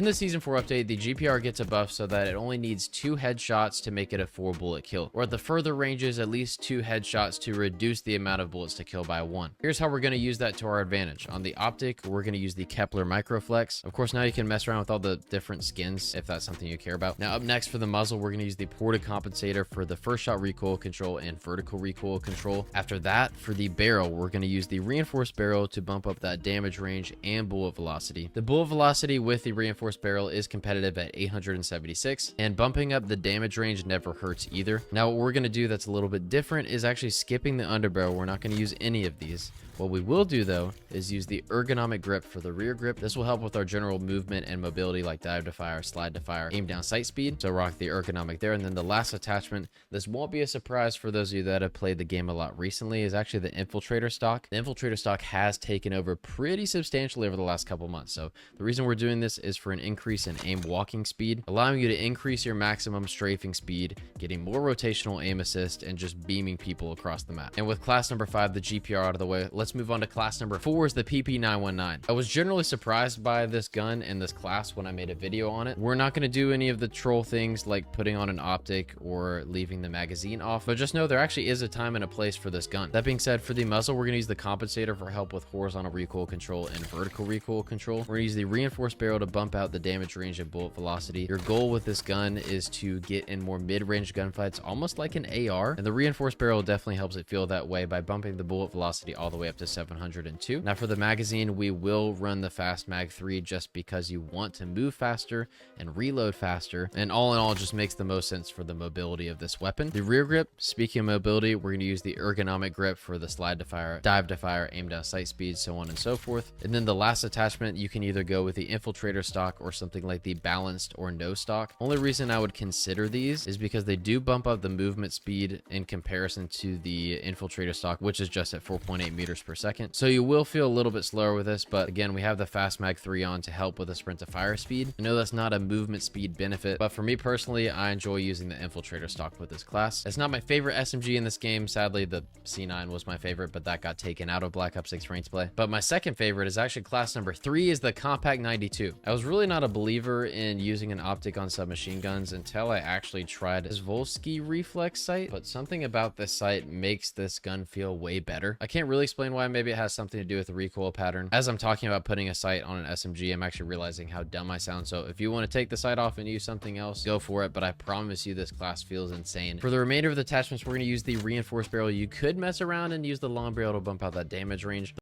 In the Season 4 update, the GPR gets a buff so that it only needs 2 headshots to make it a 4-bullet kill, or at the further ranges, at least 2 headshots to reduce the amount of bullets to kill by 1. Here's how we're going to use that to our advantage. On the optic, we're going to use the Kepler Microflex. Of course, now you can mess around with all the different skins if that's something you care about. Now, up next for the muzzle, we're going to use the ported compensator for the first shot recoil control and vertical recoil control. After that, for the barrel, we're going to use the reinforced barrel to bump up that damage range and bullet velocity. The bullet velocity with the reinforced barrel is competitive at 876, and bumping up the damage range never hurts either. Now, what we're going to do that's a little bit different is actually skipping the underbarrel. We're not going to use any of these. What we will do though is use the ergonomic grip for the rear grip. This will help with our general movement and mobility like dive to fire, slide to fire, aim down sight speed. So rock the ergonomic there. And then the last attachment, this won't be a surprise for those of you that have played the game a lot recently, is actually the infiltrator stock. The infiltrator stock has taken over pretty substantially over the last couple months. So the reason we're doing this is for an increase in aim walking speed, allowing you to increase your maximum strafing speed, getting more rotational aim assist, and just beaming people across the map. And with class number 5, the GPR out of the way, let's move on to class number 4 is the PP919. I was generally surprised by this gun and this class when I made a video on it. We're not going to do any of the troll things like putting on an optic or leaving the magazine off, but just know there actually is a time and a place for this gun. That being said, for the muzzle, we're going to use the compensator for help with horizontal recoil control and vertical recoil control. We're going to use the reinforced barrel to bump out the damage range and bullet velocity. Your goal with this gun is to get in more mid-range gunfights, almost like an AR, and the reinforced barrel definitely helps it feel that way by bumping the bullet velocity all the way up to 702. Now for the magazine, we will run the Fast Mag 3 just because you want to move faster and reload faster, and all in all just makes the most sense for the mobility of this weapon. The rear grip, speaking of mobility, we're going to use the ergonomic grip for the slide to fire, dive to fire, aim down sight speed, so on and so forth. And then the last attachment, you can either go with the infiltrator stock or something like the balanced or no stock. Only reason I would consider these is because they do bump up the movement speed in comparison to the infiltrator stock, which is just at 4.8 meters per second. So you will feel a little bit slower with this, but again, we have the Fast Mag 3 on to help with the sprint to fire speed. I know that's not a movement speed benefit, but for me personally, I enjoy using the infiltrator stock with this class. It's not my favorite SMG in this game. Sadly, the C9 was my favorite, but that got taken out of Black Ops 6 range play. But my second favorite is actually class number 3 is the Compact 92. I was really not a believer in using an optic on submachine guns until I actually tried this Volsky reflex sight, but something about this sight makes this gun feel way better. I can't really explain why. Maybe it has something to do with the recoil pattern. As I'm talking about putting a sight on an SMG, I'm actually realizing how dumb I sound. So if you want to take the sight off and use something else, go for it. But I promise you this class feels insane. For the remainder of the attachments, we're going to use the reinforced barrel. You could mess around and use the long barrel to bump out that damage range.